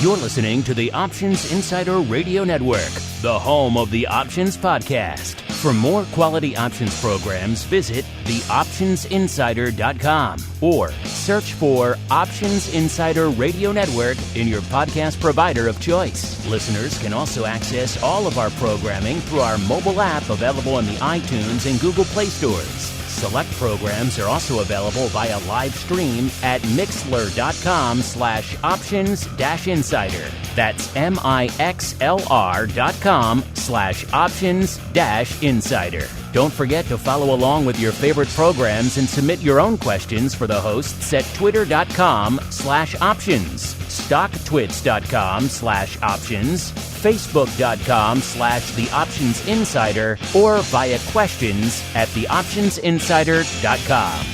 You're listening to the Options Insider Radio Network, the home of the Options Podcast. For more quality options programs, visit theoptionsinsider.com or search for Options Insider Radio Network in your podcast provider of choice. Listeners can also access all of our programming through our mobile app available in the iTunes and Google Play stores. Select programs are also available via live stream at mixlr.com/options-insider. That's mixlr.com/options-insider. Don't forget to follow along with your favorite programs and submit your own questions for the hosts at twitter.com/options, stocktwits.com/options, facebook.com/theoptionsinsider, or via questions at theoptionsinsider.com.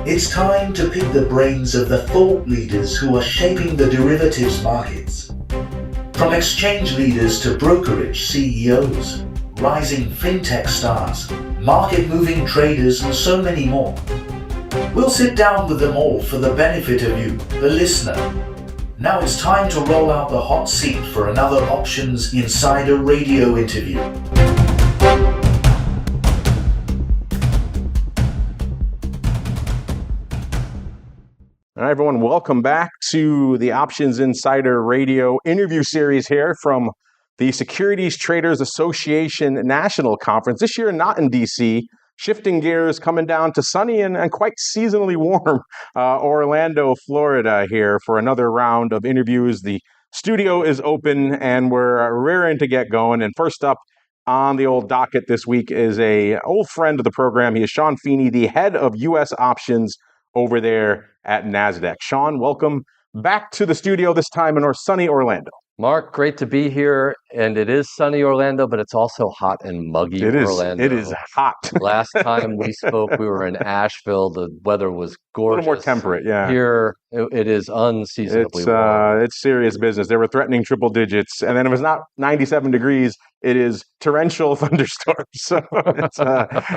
It's time to pick the brains of the thought leaders who are shaping the derivatives markets. From exchange leaders to brokerage CEOs, rising fintech stars, market-moving traders, and so many more. We'll sit down with them all for the benefit of you, the listener. Now it's time to roll out the hot seat for another Options Insider Radio interview. All right, everyone, welcome back to the Options Insider Radio interview series here from the Securities Traders Association National Conference. This year, not in DC, shifting gears, coming down to sunny and quite seasonally warm Orlando, Florida here for another round of interviews. The studio is open and we're raring to get going. And first up on the old docket this week is a old friend of the program. He is Sean Feeney, the head of U.S. options over there at Nasdaq. Sean, welcome back to the studio, this time in our sunny Orlando. Mark, great to be here. And it is sunny Orlando, but it's also hot and muggy Orlando. It is hot. Last time we spoke, we were in Asheville. The weather was gorgeous. A little more temperate, yeah. Here, it is unseasonably warm. It's serious business. They were threatening triple digits. And then if it's not 97 degrees, it is torrential thunderstorms. So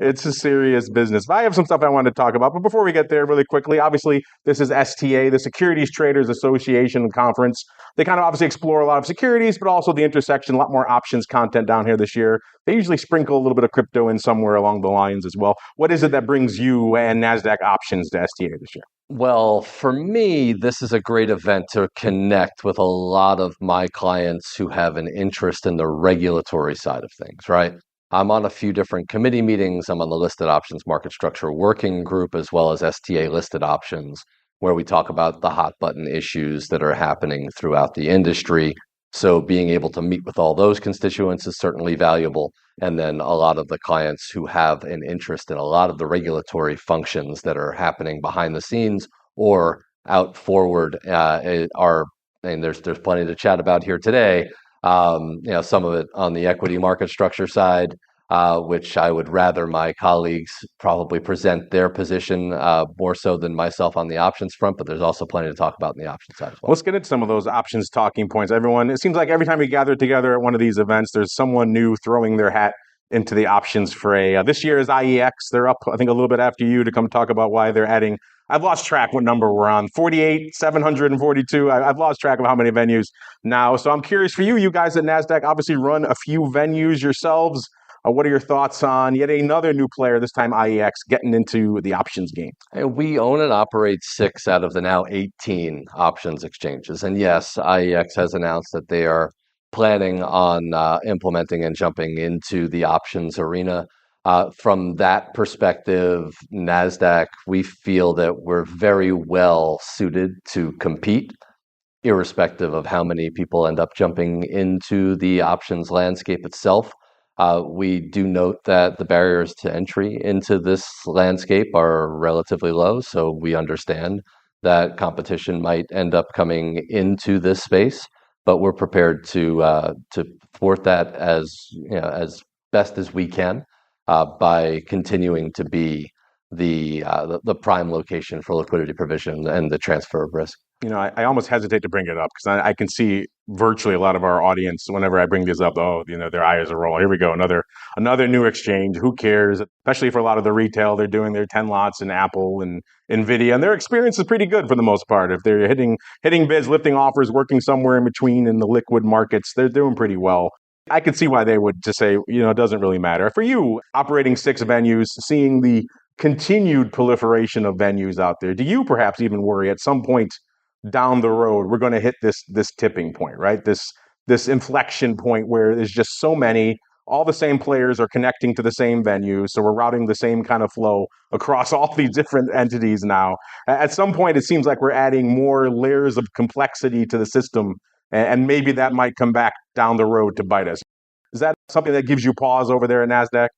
it's a serious business. But I have some stuff I wanted to talk about. But before we get there really quickly, obviously, this is STA, the Securities Traders Association Conference. They kind of obviously explore a lot of securities, but also the intersection, a lot more options content down here this year. They usually sprinkle a little bit of crypto in somewhere along the lines as well. What is it that brings you and NASDAQ options to STA this year? Well, for me, this is a great event to connect with a lot of my clients who have an interest in the regulatory side of things, right? I'm on a few different committee meetings. I'm on the Listed Options Market Structure Working Group, as well as STA Listed Options, where we talk about the hot button issues that are happening throughout the industry. So being able to meet with all those constituents is certainly valuable. And then a lot of the clients who have an interest in a lot of the regulatory functions that are happening behind the scenes or out forward are, and there's plenty to chat about here today. Some of it on the equity market structure side, which I would rather my colleagues probably present their position more so than myself on the options front, but there's also plenty to talk about in the options side as well. Let's get into some of those options talking points. Everyone, it seems like every time we gather together at one of these events, there's someone new throwing their hat into the options fray. This year is IEX. They're up, I think, a little bit after you to come talk about why they're adding. I've lost track what number we're on. 48, 742. I've lost track of how many venues now. So I'm curious for you. You guys at NASDAQ obviously run a few venues yourselves. What are your thoughts on yet another new player, this time IEX, getting into the options game? We own and operate 6 out of the now 18 options exchanges. And yes, IEX has announced that they are planning on implementing and jumping into the options arena. From that perspective, NASDAQ, we feel that we're very well suited to compete, irrespective of how many people end up jumping into the options landscape itself. We do note that the barriers to entry into this landscape are relatively low, so we understand that competition might end up coming into this space, but we're prepared to thwart that as best as we can by continuing to be the prime location for liquidity provision and the transfer of risk. I almost hesitate to bring it up because I can see virtually a lot of our audience, whenever I bring this up, their eyes are rolling. Here we go, another new exchange. Who cares? Especially for a lot of the retail, they're doing their 10 lots in Apple and Nvidia, and their experience is pretty good for the most part. If they're hitting bids, lifting offers, working somewhere in between in the liquid markets, they're doing pretty well. I could see why they would just say, it doesn't really matter. For you, operating 6 venues, seeing the continued proliferation of venues out there, do you perhaps even worry at some point down the road we're going to hit this tipping point, right? This inflection point where there's just so many, all the same players are connecting to the same venue, so we're routing the same kind of flow across all these different entities now. At some point, it seems like we're adding more layers of complexity to the system, and maybe that might come back down the road to bite us. Is that something that gives you pause over there at Nasdaq?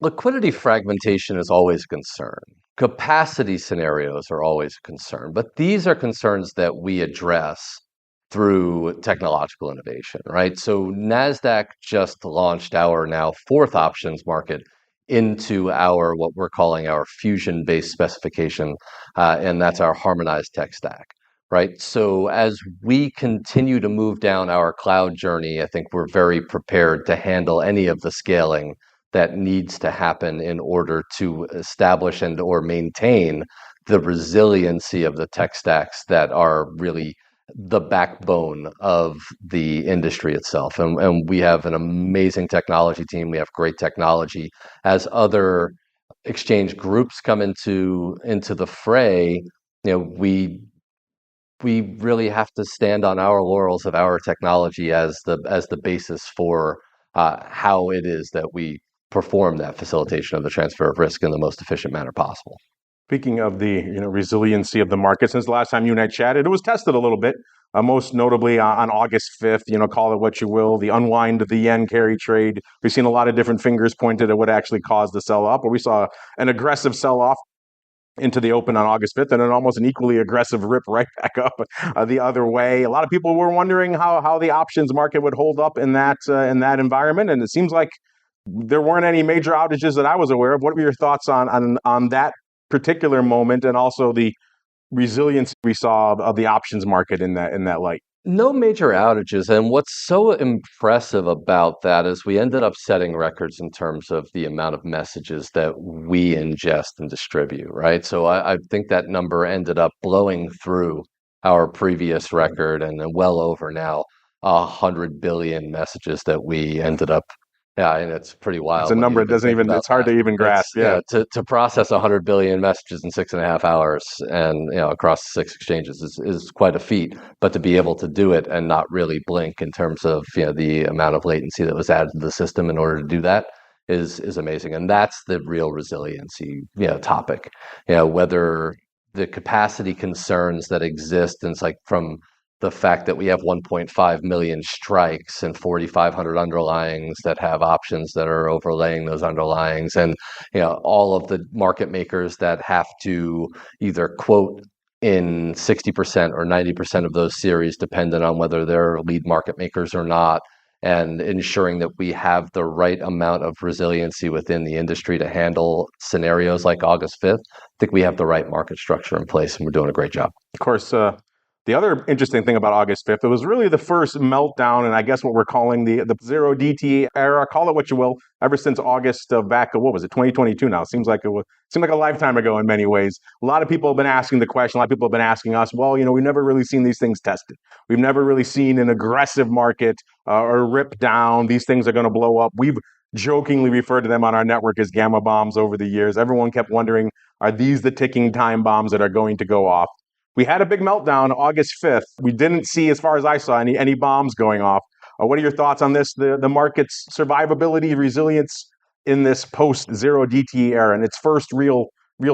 Liquidity fragmentation is always a concern. Capacity scenarios are always a concern, but these are concerns that we address through technological innovation, right? So Nasdaq just launched our now 4th options market into what we're calling our fusion-based specification, and that's our harmonized tech stack, right? So as we continue to move down our cloud journey, I think we're very prepared to handle any of the scaling that needs to happen in order to establish and or maintain the resiliency of the tech stacks that are really the backbone of the industry itself. And we have an amazing technology team. We have great technology. As other exchange groups come into the fray, we really have to stand on our laurels of our technology as the basis for how it is that we perform that facilitation of the transfer of risk in the most efficient manner possible. Speaking of the resiliency of the market, since the last time you and I chatted, it was tested a little bit, most notably on August 5th, call it what you will, the unwind of the yen carry trade. We've seen a lot of different fingers pointed at what actually caused the sell-off, but we saw an aggressive sell-off into the open on August 5th and an almost an equally aggressive rip right back up the other way. A lot of people were wondering how the options market would hold up in that environment, and it seems like there weren't any major outages that I was aware of. What were your thoughts on that particular moment, and also the resilience we saw of the options market in that light? No major outages, and what's so impressive about that is we ended up setting records in terms of the amount of messages that we ingest and distribute, right? So I think that number ended up blowing through our previous record, and well over now 100 billion messages that we ended up. Yeah, and it's pretty wild. It's a number it doesn't even, it's hard to even grasp. Yeah. To process 100 billion messages in 6.5 hours and across 6 exchanges is quite a feat. But to be able to do it and not really blink in terms of the amount of latency that was added to the system in order to do that is amazing. And that's the real resiliency topic. Whether the capacity concerns that exist, and it's like from the fact that we have 1.5 million strikes and 4,500 underlyings that have options that are overlaying those underlyings, and all of the market makers that have to either quote in 60% or 90% of those series, dependent on whether they're lead market makers or not, and ensuring that we have the right amount of resiliency within the industry to handle scenarios like August 5th. I think we have the right market structure in place, and we're doing a great job. Of course, the other interesting thing about August 5th, it was really the first meltdown, and I guess what we're calling the zero DTE era, call it what you will, ever since August of back, what was it, 2022 now? It seemed like a lifetime ago in many ways. A lot of people have been asking the question, a lot of people have been asking us, well, we've never really seen these things tested. We've never really seen an aggressive market or rip down. These things are going to blow up. We've jokingly referred to them on our network as gamma bombs over the years. Everyone kept wondering, are these the ticking time bombs that are going to go off? We had a big meltdown August 5th. We didn't see, as far as I saw, any bombs going off. What are your thoughts on this, the market's survivability, resilience in this post-zero DTE era and its first real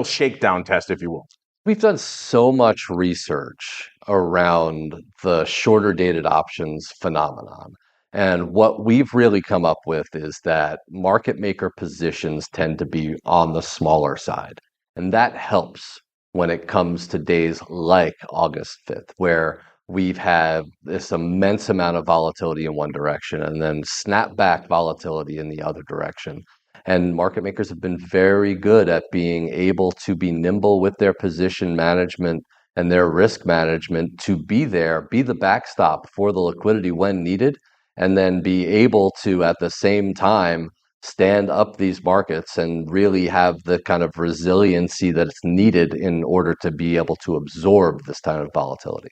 shakedown test, if you will? We've done so much research around the shorter dated options phenomenon. And what we've really come up with is that market maker positions tend to be on the smaller side. And that helps when it comes to days like August 5th, where we've had this immense amount of volatility in one direction and then snapback volatility in the other direction. And market makers have been very good at being able to be nimble with their position management and their risk management to be there, be the backstop for the liquidity when needed, and then be able to, at the same time, stand up these markets and really have the kind of resiliency that's needed in order to be able to absorb this kind of volatility.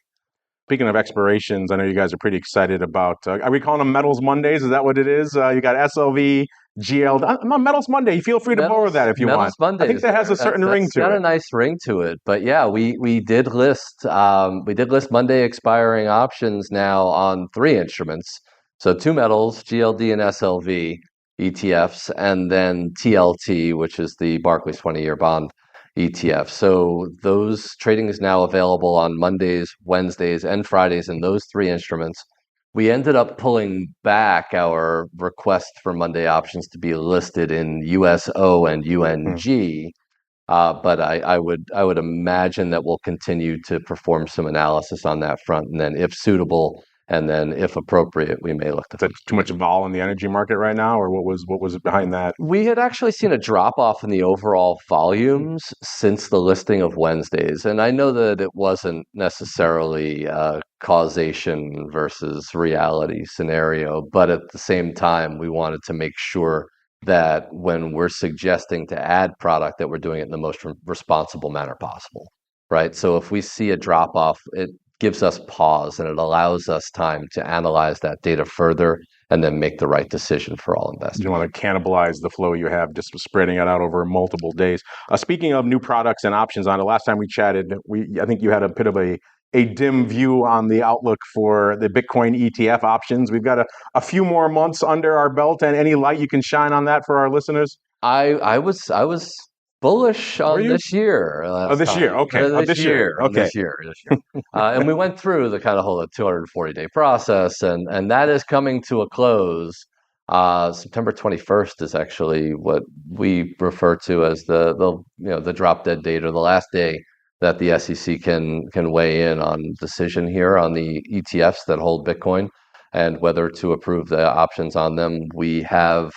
Speaking of expirations, I know you guys are pretty excited about, are we calling them Metals Mondays? Is that what it is? You got SLV, GL. I'm on Metals Monday. Feel free to borrow that if you want. Mondays, I think that has a certain ring to it. Got a nice ring to it. But yeah, we did list Monday expiring options now on 3 instruments. So 2 metals, GLD and SLV ETFs, and then TLT, which is the Barclays 20-year bond ETF. So those trading is now available on Mondays, Wednesdays, and Fridays in those 3 instruments. We ended up pulling back our request for Monday options to be listed in USO and UNG. But I would imagine that we'll continue to perform some analysis on that front, and then if suitable, and then if appropriate, we may look to. Is that too much vol in the energy market right now, or what was behind that? We had actually seen a drop off in the overall volumes since the listing of Wednesdays, and I know that it wasn't necessarily a causation versus reality scenario, but at the same time, we wanted to make sure that when we're suggesting to add product, that we're doing it in the most responsible manner possible, right? So if we see a drop off, it gives us pause and it allows us time to analyze that data further and then make the right decision for all investors. You want to cannibalize the flow you have, just spreading it out over multiple days. Speaking of new products and options, on the last time we chatted, I think you had a bit of a dim view on the outlook for the Bitcoin ETF options. We've got a few more months under our belt, and any light you can shine on that for our listeners? I was bullish on this year. This year, okay. This year. And we went through the kind of whole 240-day process, and that is coming to a close. September 21st is actually what we refer to as the drop dead date, or the last day that the SEC can weigh in on decision here on the ETFs that hold Bitcoin and whether to approve the options on them. We have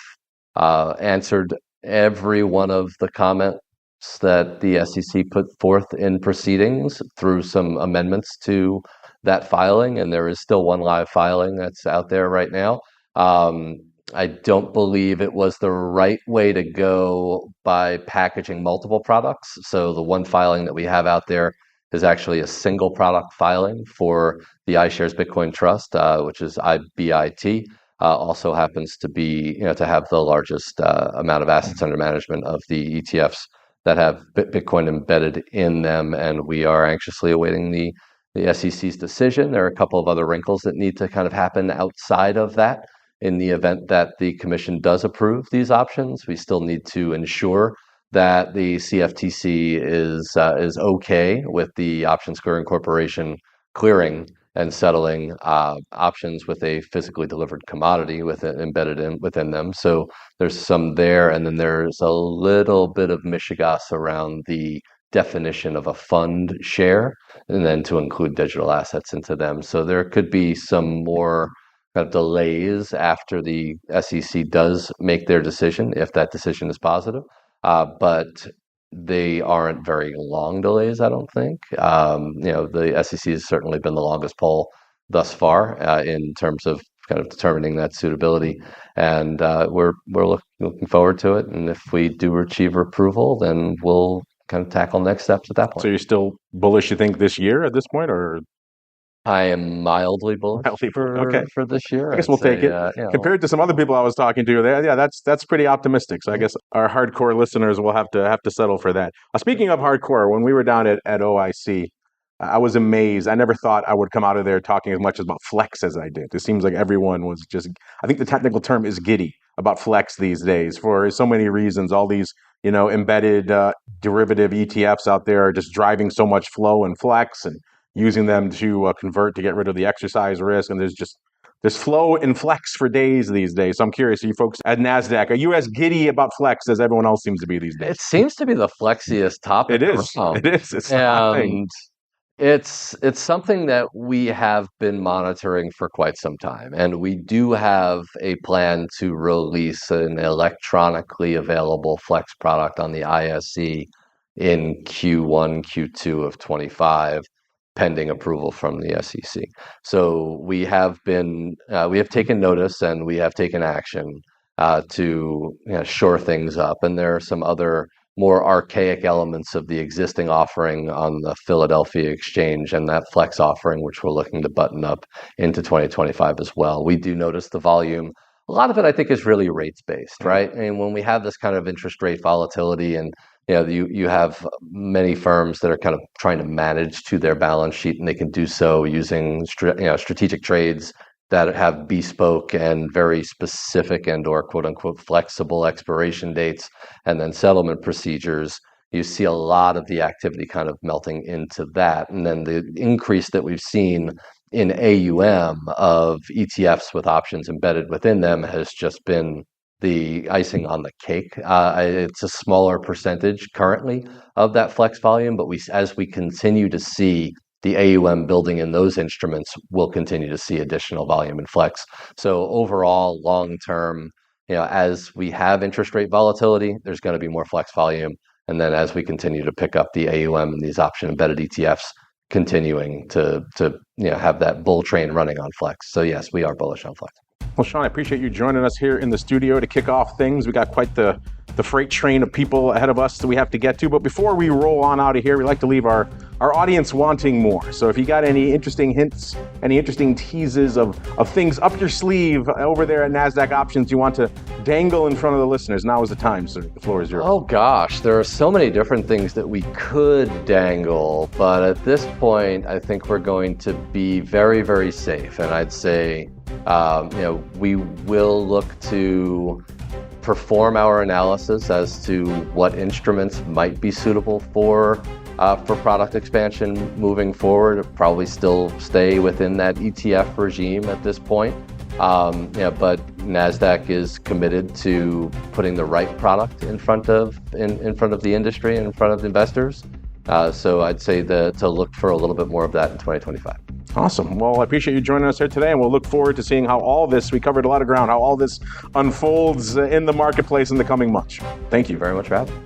answered every one of the comments that the SEC put forth in proceedings through some amendments to that filing, and there is still one live filing that's out there right now. I don't believe it was the right way to go by packaging multiple products. So the one filing that we have out there is actually a single product filing for the iShares Bitcoin Trust, which is IBIT. Also happens to be, to have the largest amount of assets under management of the ETFs that have Bitcoin embedded in them, and we are anxiously awaiting the SEC's decision. There are a couple of other wrinkles that need to kind of happen outside of that. In the event that the commission does approve these options, we still need to ensure that the CFTC is okay with the Options Clearing Corporation clearing and settling options with a physically delivered commodity embedded within them. So there's some there, and then there's a little bit of mishigas around the definition of a fund share, and then to include digital assets into them. So there could be some more kind of delays after the SEC does make their decision, if that decision is positive. But they aren't very long delays, I don't think. The SEC has certainly been the longest poll thus far in terms of kind of determining that suitability, and we're looking forward to it. And if we do achieve approval, then we'll kind of tackle next steps at that point. So you're still bullish, you think, this year at this point, or? I am mildly bullish for this year. I guess we'll take it. Compared to some other people I was talking to, that's pretty optimistic. So I guess our hardcore listeners will have to settle for that. Speaking of hardcore, when we were down at OIC, I was amazed. I never thought I would come out of there talking as much about flex as I did. It seems like everyone was just, I think the technical term is giddy about flex these days for so many reasons. All these, embedded derivative ETFs out there are just driving so much flow and flex, and using them to convert to get rid of the exercise risk. And there's flow and flex for days these days. So I'm curious, are you folks at Nasdaq, are you as giddy about flex as everyone else seems to be these days? It seems to be the flexiest topic. It is. It is. It's the hot thing. It's something that we have been monitoring for quite some time, and we do have a plan to release an electronically available flex product on the ISE in Q1, Q2 of 25, pending approval from the SEC. So we have taken notice and we have taken action to shore things up, and there are some other more archaic elements of the existing offering on the Philadelphia exchange and that flex offering, which we're looking to button up into 2025 as well. We do notice the volume. A lot of it, I think, is really rates based, right? And when we have this kind of interest rate volatility, and you have many firms that are kind of trying to manage to their balance sheet, and they can do so using strategic trades that have bespoke and very specific and or quote unquote flexible expiration dates and then settlement procedures. You see a lot of the activity kind of melting into that. And then the increase that we've seen in AUM of ETFs with options embedded within them has just been the icing on the cake. It's a smaller percentage currently of that flex volume, but as we continue to see the AUM building in those instruments, will continue to see additional volume in flex. So overall, long term, as we have interest rate volatility, there's going to be more flex volume. And then as we continue to pick up the AUM and these option embedded ETFs, continuing to have that bull train running on flex. So yes, we are bullish on flex. Well, Sean, I appreciate you joining us here in the studio to kick off things. We got quite the freight train of people ahead of us that we have to get to. But before we roll on out of here, we like to leave our audience wanting more. So if you got any interesting hints, any interesting teases of things up your sleeve over there at Nasdaq Options you want to dangle in front of the listeners, now is the time, sir. The floor is yours. Oh gosh, there are so many different things that we could dangle, but at this point, I think we're going to be very, very safe. And I'd say, we will look to perform our analysis as to what instruments might be suitable for product expansion moving forward. Probably still stay within that ETF regime at this point. But Nasdaq is committed to putting the right product in front of the industry and in front of investors. So I'd say to look for a little bit more of that in 2025. Awesome. Well, I appreciate you joining us here today, and we'll look forward to seeing how all this, we covered a lot of ground, how all this unfolds in the marketplace in the coming months. Thank you very much for having me.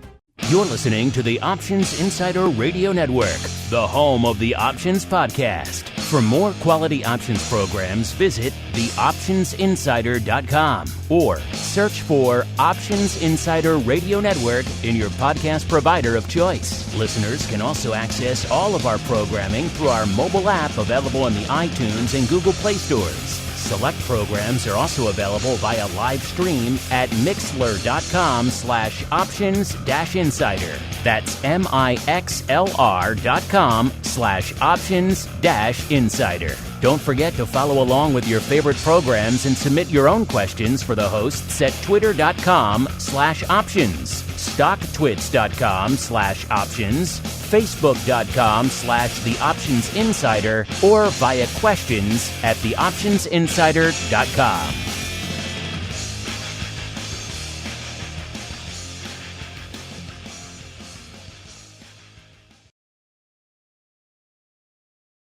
You're listening to the Options Insider Radio Network, the home of the Options Podcast. For more quality options programs, visit theoptionsinsider.com or search for Options Insider Radio Network in your podcast provider of choice. Listeners can also access all of our programming through our mobile app available in the iTunes and Google Play stores. Select programs are also available via live stream at mixlr.com/options-insider. That's mixlr.com/options-insider. Don't forget to follow along with your favorite programs and submit your own questions for the hosts at twitter.com/options, stocktwits.com/options, facebook.com/theoptionsinsider, or via questions at theoptionsinsider.com.